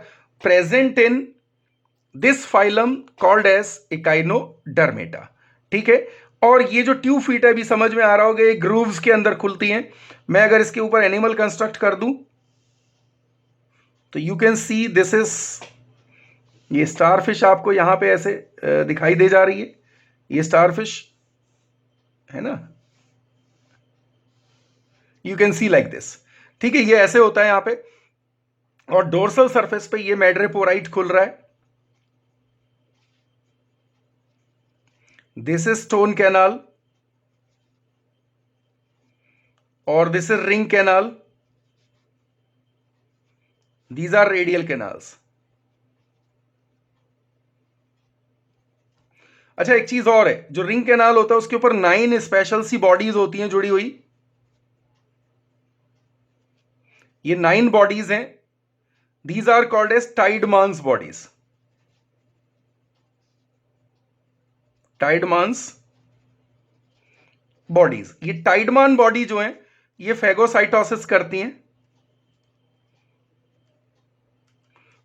present in this phylum called as echinodermata. ठीक है, और ये जो ट्यूब फीट है, अभी समझ में आ रहा होगा, ये ग्रूव्स के अंदर खुलती हैं. मैं अगर इसके ऊपर एनिमल कंस्ट्रक्ट कर दूं तो you can see this is, ये स्टारफिश आपको यहां पे ऐसे दिखाई दे जा रही है. ये स्टारफिश है ना, you can C like this. ठीक है, ये ऐसे होता है यहां पे और डोर्सल सरफेस पे ये मैड्रेपोराइट खुल रहा है. This is stone canal or this is ring canal. These are radial canals. अच्छा, एक चीज और है, जो रिंग कैनाल होता है उसके ऊपर 9 स्पेशल सी बॉडीज होती हैं जुड़ी हुई. ये 9 बॉडीज हैं. These are called as Tiedemann's bodies. Tiedemann's bodies. ये टाइडमान बॉडी जो है, ये फेगोसाइटोसिस करती हैं.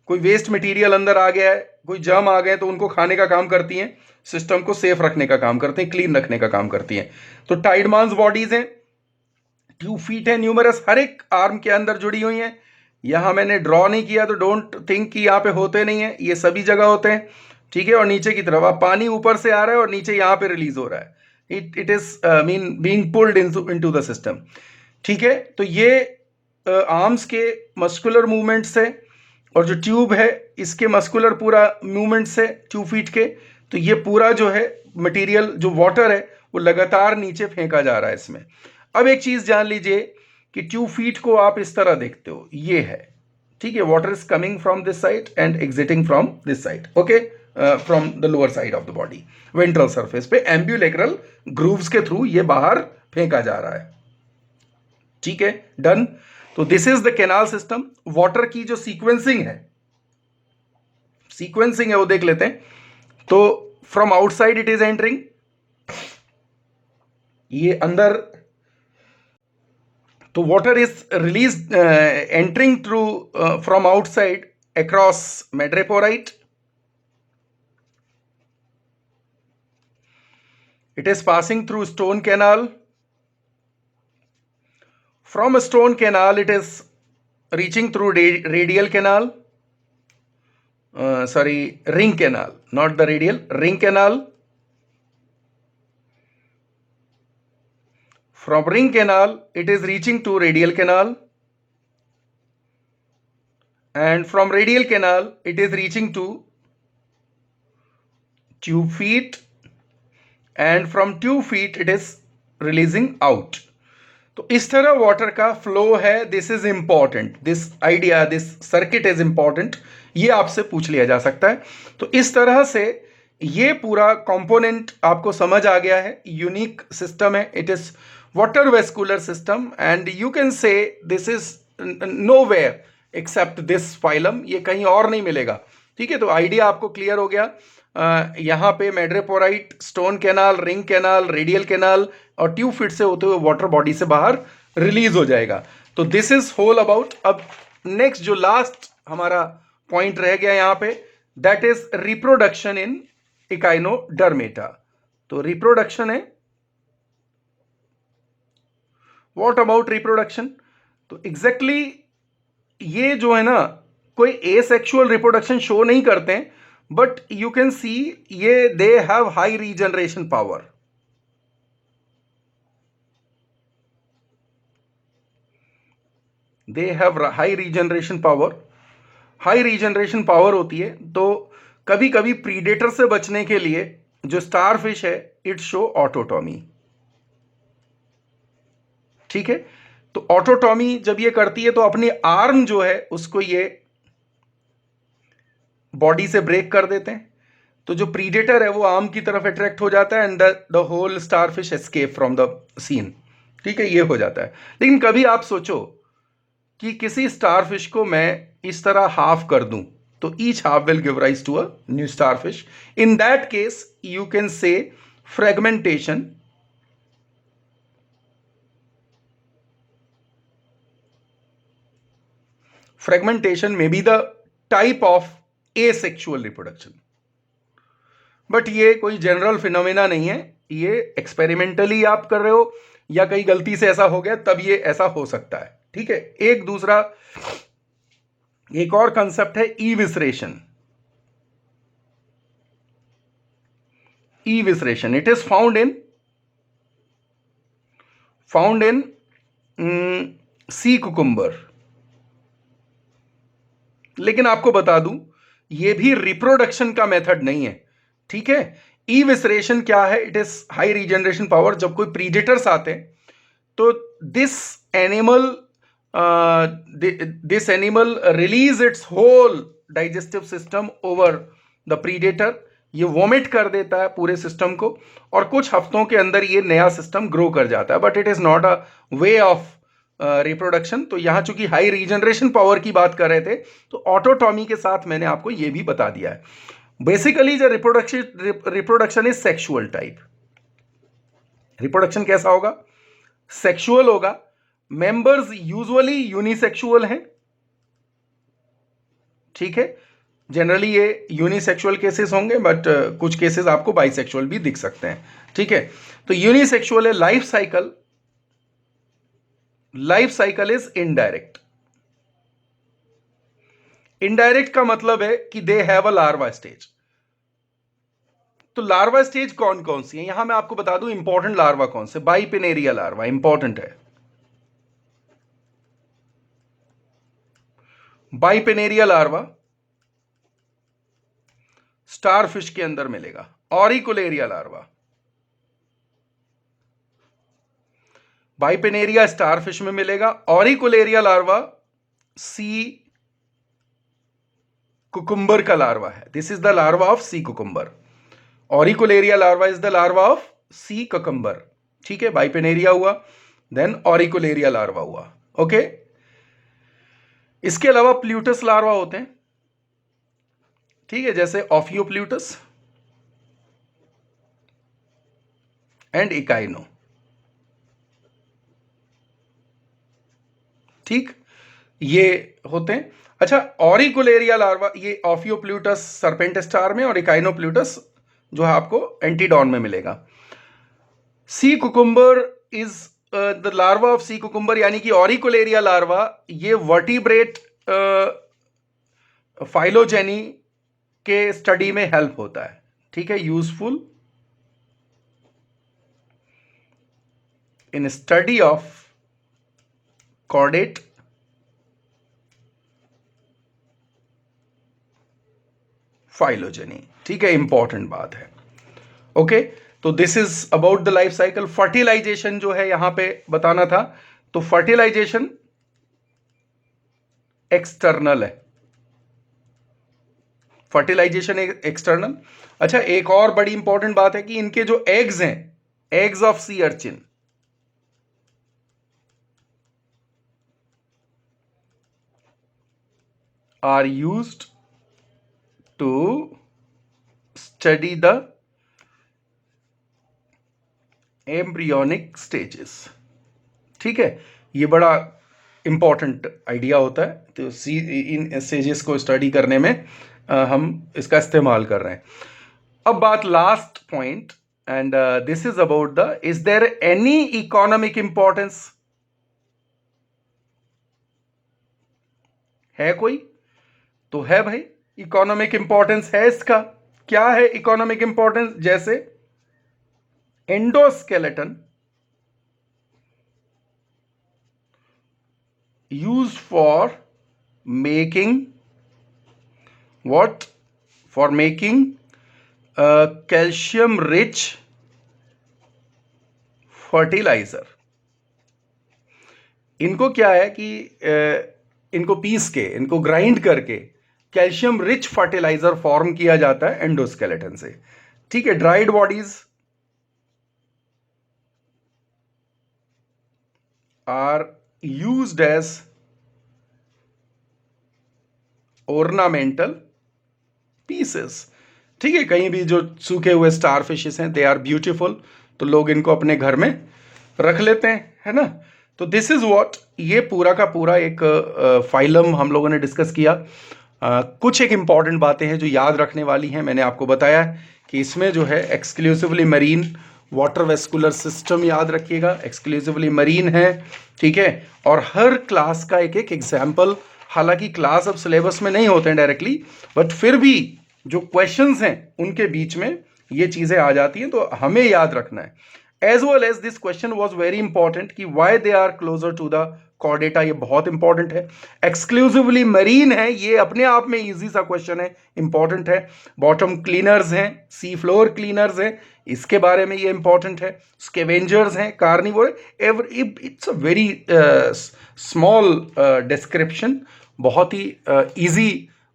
कोई वेस्ट मटेरियल अंदर आ गया है, कोई जर्म आ गए तो उनको खाने का काम करती हैं, सिस्टम को सेफ रखने का काम करती हैं, क्लीन रखने का काम करती हैं. तो टाइडमान्स बॉडीज हैं. ट्यूब फीट है न्यूमरस, हर एक आर्म के अंदर जुड़ी हुई हैं. यहां मैंने ड्रॉ नहीं किया तो डोंट थिंक कि यहां पे होते नहीं है, ये सभी जगह होते हैं. ठीक है, और नीचे की तरफ आप, पानी ऊपर से आ रहा है और नीचे यहां पे रिलीज हो रहा है. It is mean being pulled into the system. ठीक है, तो ये आर्म्स के मस्कुलर मूवमेंट से और जो ट्यूब है इसके मस्कुलर पूरा मूवमेंट से ट्यूब फीट के, तो ये पूरा जो है मटेरियल, जो वाटर है, वो लगातार नीचे फेंका जा रहा है इसमें. अब एक चीज जान लीजिए कि ट्यूब फीट को आप इस तरह देखते हो, ये है. ठीक है, water is coming from this side and exiting from this side. Okay, from the lower side of the body, ventral surface पे एम्ब्यूलेक्रल ग्रूव्स के थ्रू ये बाहर फेंका जा रहा है. ठीक है, डन. तो this is the canal system. Water की जो सीक्वेंसिंग है वो देख लेते हैं. तो from outside it is entering, ये अंदर, तो water is release entering through from outside across madreporite. It is passing through stone canal. From a stone canal, it is reaching through radial canal. Ring canal, not the radial, ring canal. From ring canal, it is reaching to radial canal. And from radial canal, it is reaching to tube feet. And from 2 feet it is releasing out. तो इस तरह water का flow है, this is important, this idea, this circuit is important, ये आपसे पूछ लिया जा सकता है। तो इस तरह से ये पूरा कंपोनेंट आपको समझ आ गया है, यूनिक सिस्टम है, it is water vascular system and you can say this is nowhere except this phylum, ये कहीं और नहीं मिलेगा। ठीक है, तो आइडिया आपको क्लियर हो गया। यहाँ पे madreporite, stone canal, ring canal, radial canal और ट्यूब फिट से होते हुए वाटर बॉडी से बाहर रिलीज हो जाएगा। तो दिस इज होल अबाउट। अब नेक्स्ट जो लास्ट हमारा पॉइंट रह गया यहाँ पे, that is reproduction in Echinodermata. तो रिप्रोडक्शन है, व्हाट अबाउट रिप्रोडक्शन? तो एग्जैक्टली ये जो है ना, कोई एसेक्सुअल रिप्रोडक्शन शो नहीं करते हैं, बट यू कैन सी ये they have high regeneration power. They have high regeneration power. High regeneration power होती है तो कभी कभी प्रीडेटर से बचने के लिए जो स्टार फिश है, इट शो ऑटोटॉमी। ठीक है, तो ऑटोटॉमी जब ये करती है तो अपनी आर्म जो है उसको ये बॉडी से ब्रेक कर देते हैं, तो जो प्रीडेटर है वो आर्म की तरफ अट्रैक्ट हो जाता है and the whole starfish escape from the scene. ठीक है, ये हो जाता है। लेकिन कभी आप सोचो कि किसी स्टार फिश को मैं इस तरह हाफ कर दूं, तो each half will give rise to a new starfish. In that case you can say fragmentation. Fragmentation may be the type of asexual reproduction, but ये कोई जनरल फिनोमेना नहीं है, ये एक्सपेरिमेंटली आप कर रहे हो या कहीं गलती से ऐसा हो गया तब ये ऐसा हो सकता है। ठीक है, एक दूसरा एक और कंसेप्ट है evisceration. Evisceration it is found in sea cucumber. लेकिन आपको बता दूं, ये भी रिप्रोडक्शन का मेथड नहीं है। ठीक है, ईविसरेशन क्या है? It is high regeneration power. जब कोई प्रीडेटर्स आते हैं तो this animal release its whole digestive system over the predator. ये वोमिट कर देता है पूरे सिस्टम को और कुछ हफ्तों के अंदर ये नया सिस्टम ग्रो कर जाता है, but it is not a way of reproduction. तो यहां चूंकि हाई रीजनरेशन पावर की बात कर रहे थे, तो ऑटोटॉमी के साथ मैंने आपको यह भी बता दिया है। बेसिकली जो reproduction is sexual type. Reproduction कैसा होगा? सेक्सुअल होगा। मेंबर्स यूजुअली यूनिसेक्सुअल हैं। ठीक है, जनरली ये यूनिसेक्सुअल केसेस होंगे, बट कुछ केसेस आपको बाइसेक्सुअल भी दिख सकते हैं। ठीक है, तो यूनिसेक्सुअल है। Life cycle is indirect. Indirect का मतलब है कि they have a larva stage. तो लार्वा स्टेज कौन कौन सी है यहां मैं आपको बता दूं। इंपॉर्टेंट लार्वा कौन से? बाइपिनेरिया लार्वा इंपॉर्टेंट है। बाइपिनेरिया लार्वा स्टार फिश के अंदर मिलेगा। Auricularia larva, bipinnaria star fish में मिलेगा। ऑरिकुलेरिया लार्वा सी कुकुम्बर का लार्वा है। This is the larva of sea cucumber. Auricularia larva is the larva of sea cucumber. ठीक है, बाइपेनेरिया हुआ, देन ऑरिकुलेरिया लार्वा हुआ। ओके, इसके अलावा प्ल्यूटस लार्वा होते हैं। ठीक है, जैसे ऑफियोप्ल्यूटस एंड इकाइनो। ठीक, ये होते हैं। अच्छा, ऑरिकुलेरिया लार्वा ये ऑफियोप्ल्यूटस सरपेंट स्टार में और इकाइनोप्ल्यूटस जो है आपको एंटीडॉन में मिलेगा। Sea cucumber is the larva of sea cucumber, यानी कि ऑरिकुलेरिया लार्वा, ये वर्टिब्रेट फाइलोजेनी के स्टडी में हेल्प होता है। ठीक है, useful in study of chordate phylogeny. ठीक है, इंपॉर्टेंट बात है। ओके, तो this is about the life cycle. Fertilization जो है यहां पे बताना था, तो फर्टिलाइजेशन एक्सटर्नल है, फर्टिलाइजेशन एक्सटर्नल। अच्छा, एक और बड़ी इंपॉर्टेंट बात है कि इनके जो एग्स हैं, eggs of sea urchin, are used to study the embryonic stages. ठीक है, ये बड़ा इंपॉर्टेंट आइडिया होता है, तो इन स्टेजेस को स्टडी करने में हम इसका इस्तेमाल कर रहे हैं। अब बात last point, and this is about the, is there any economic importance? है कोई? तो है भाई, इकोनॉमिक इंपॉर्टेंस है इसका। क्या है इकोनॉमिक इंपॉर्टेंस? जैसे endoskeleton used for making what? For making calcium rich fertilizer। इनको क्या है कि इनको पीस के, इनको ग्राइंड करके कैल्शियम रिच फर्टिलाइजर फॉर्म किया जाता है एंडोस्केलेटन से। ठीक है, dried bodies are used as ornamental pieces. ठीक है, कहीं भी जो सूखे हुए स्टार फिशेस हैं, दे आर ब्यूटीफुल, तो लोग इनको अपने घर में रख लेते हैं, है ना। तो दिस इज व्हाट, ये पूरा का पूरा एक फाइलम हम लोगों ने डिस्कस किया। कुछ एक इंपॉर्टेंट बातें हैं जो याद रखने वाली हैं। मैंने आपको बताया कि इसमें जो है exclusively marine water vascular system याद रखिएगा, एक्सक्लूसिवली मरीन है। ठीक है, और हर क्लास का एक एक एग्जाम्पल, हालांकि क्लास अब सिलेबस में नहीं होते हैं डायरेक्टली, बट फिर भी जो क्वेश्चंस हैं उनके बीच में ये चीज़ें आ जाती हैं, तो हमें याद रखना है। As well as this question was very important कि why they are closer to the Chordata, ये बहुत इंपॉर्टेंट है। एक्सक्लूसिवली मरीन है, ये अपने आप में इजी सा क्वेश्चन है, इंपॉर्टेंट है। बॉटम क्लीनर्स हैं, सी फ्लोर क्लीनर्स हैं, इसके बारे में ये इंपॉर्टेंट है। स्केवेंजर्स हैं, carnivore, it's a very small description, बहुत ही इजी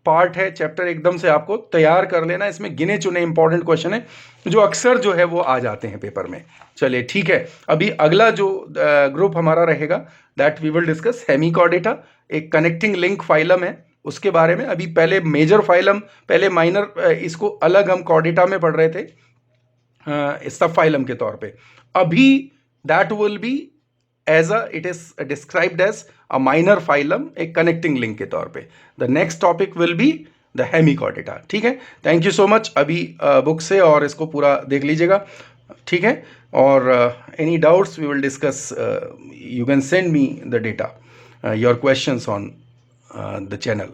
पार्ट है चैप्टर, एकदम से आपको तैयार कर लेना। इसमें गिने चुने इंपॉर्टेंट क्वेश्चन है जो अक्सर जो है वो आ जाते हैं पेपर में। चलिए ठीक है, अभी अगला जो ग्रुप हमारा रहेगा, that we will discuss hemichordata, एक कनेक्टिंग लिंक फाइलम है, उसके बारे में। अभी पहले मेजर फाइलम, पहले माइनर, इसको अलग हम कॉर्डेटा में पढ़ रहे थे सब फाइलम के तौर पे। अभी that will be as a, it is described as a minor phylum, एक कनेक्टिंग लिंक के तौर पे। The next topic will be the hemichordata. ठीक है, थैंक यू सो मच। अभी बुक से और इसको पूरा देख लीजिएगा, ठीक है। और any doubts we will discuss, you can send me the data, your questions on the channel.